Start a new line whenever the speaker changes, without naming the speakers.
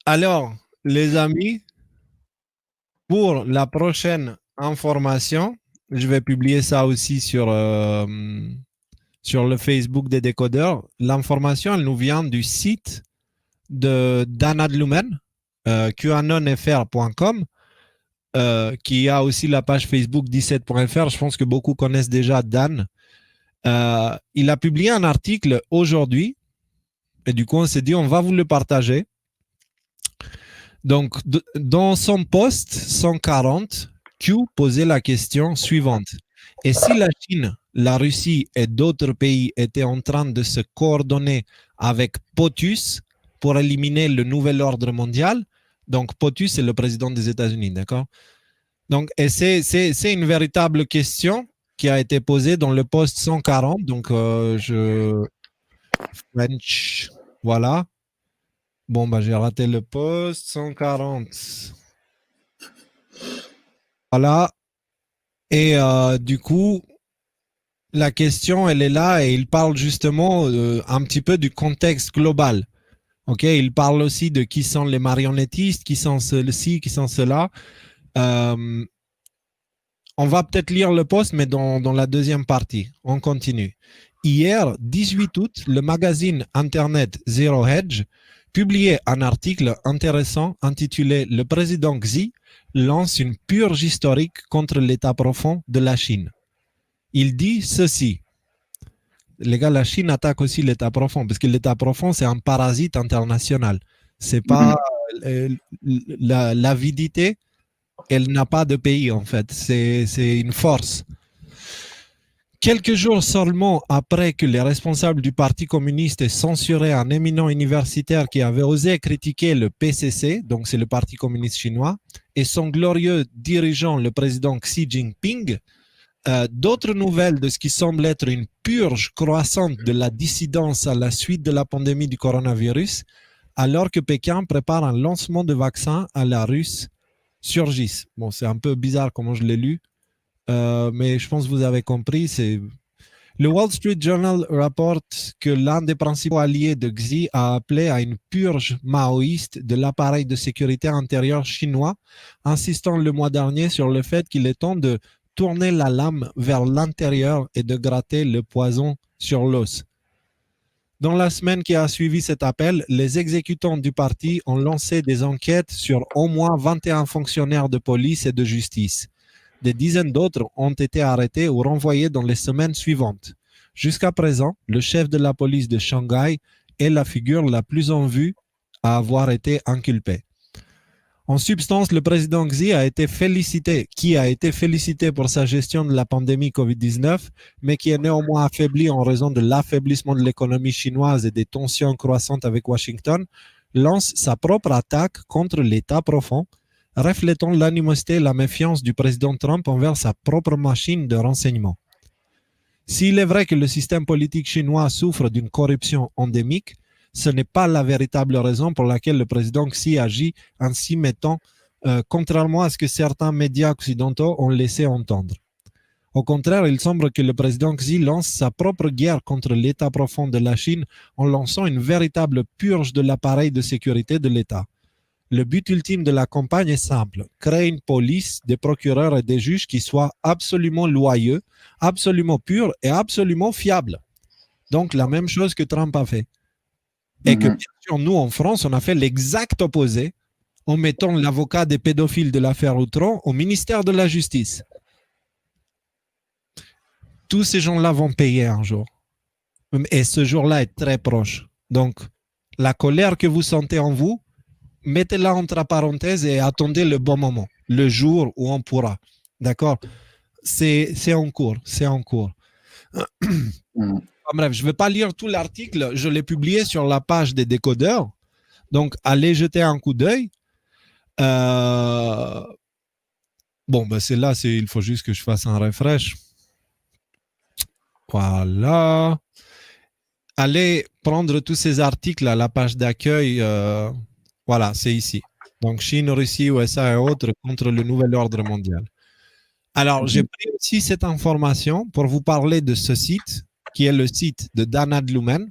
Alors, les amis, pour la prochaine information, je vais publier ça aussi sur le Facebook des décodeurs. L'information, elle nous vient du site de Dana Lumen, QAnonFR.com, qui a aussi la page Facebook 17.fr. Je pense que beaucoup connaissent déjà Dan. Il a publié un article aujourd'hui et du coup, on s'est dit, on va vous le partager. Donc, dans son post 140, Q posait la question suivante. Et si la Chine, la Russie et d'autres pays étaient en train de se coordonner avec POTUS pour éliminer le nouvel ordre mondial? Donc, POTUS, c'est le président des États-Unis, d'accord? Donc, et c'est une véritable question qui a été posée dans le post 140. Donc, French, voilà. Bon, bah, j'ai raté le post 140. Voilà. Et du coup, la question, elle est là et il parle justement un petit peu du contexte global. Ok, il parle aussi de qui sont les marionnettistes, qui sont ceux-ci, qui sont ceux-là. On va peut-être lire le post, mais dans la deuxième partie. On continue. Hier, 18 août, le magazine Internet Zero Hedge publiait un article intéressant intitulé « Le président Xi lance une purge historique contre l'état profond de la Chine ». Il dit ceci. Les gars, la Chine attaque aussi l'état profond, parce que l'état profond, c'est un parasite international. C'est pas l'avidité, elle n'a pas de pays, en fait. C'est une force. Quelques jours seulement après que les responsables du Parti communiste aient censuré un éminent universitaire qui avait osé critiquer le PCC, donc c'est le Parti communiste chinois, et son glorieux dirigeant, le président Xi Jinping, d'autres nouvelles de ce qui semble être une purge croissante de la dissidence à la suite de la pandémie du coronavirus, alors que Pékin prépare un lancement de vaccins à la russe, surgissent. Bon, c'est un peu bizarre comment je l'ai lu, mais je pense que vous avez compris. Le Wall Street Journal rapporte que l'un des principaux alliés de Xi a appelé à une purge maoïste de l'appareil de sécurité intérieure chinois, insistant le mois dernier sur le fait qu'il est temps de tourner la lame vers l'intérieur et de gratter le poison sur l'os. Dans la semaine qui a suivi cet appel, les exécutants du parti ont lancé des enquêtes sur au moins 21 fonctionnaires de police et de justice. Des dizaines d'autres ont été arrêtés ou renvoyés dans les semaines suivantes. Jusqu'à présent, le chef de la police de Shanghai est la figure la plus en vue à avoir été inculpée. En substance, le président Xi a été félicité pour sa gestion de la pandémie Covid-19, mais qui est néanmoins affaibli en raison de l'affaiblissement de l'économie chinoise et des tensions croissantes avec Washington, lance sa propre attaque contre l'État profond, reflétant l'animosité et la méfiance du président Trump envers sa propre machine de renseignement. S'il est vrai que le système politique chinois souffre d'une corruption endémique, ce n'est pas la véritable raison pour laquelle le président Xi agit ainsi, contrairement à ce que certains médias occidentaux ont laissé entendre. Au contraire, il semble que le président Xi lance sa propre guerre contre l'État profond de la Chine en lançant une véritable purge de l'appareil de sécurité de l'État. Le but ultime de la campagne est simple, créer une police, des procureurs et des juges qui soient absolument loyaux, absolument purs et absolument fiables. Donc la même chose que Trump a fait. Et que bien sûr, nous en France, on a fait l'exact opposé en mettant l'avocat des pédophiles de l'affaire Outreau au ministère de la Justice. Tous ces gens-là vont payer un jour. Et ce jour-là est très proche. Donc, la colère que vous sentez en vous, mettez-la entre parenthèses et attendez le bon moment, le jour où on pourra. D'accord? C'est en cours, c'est en cours. Bref, je ne vais pas lire tout l'article, je l'ai publié sur la page des décodeurs. Donc, allez jeter un coup d'œil. Bon, ben c'est là, il faut juste que je fasse un refresh. Voilà. Allez prendre tous ces articles à la page d'accueil. Voilà, c'est ici. Donc, Chine, Russie, USA et autres contre le nouvel ordre mondial. Alors, j'ai pris aussi cette information pour vous parler de ce site, qui est le site de Dana Lumen.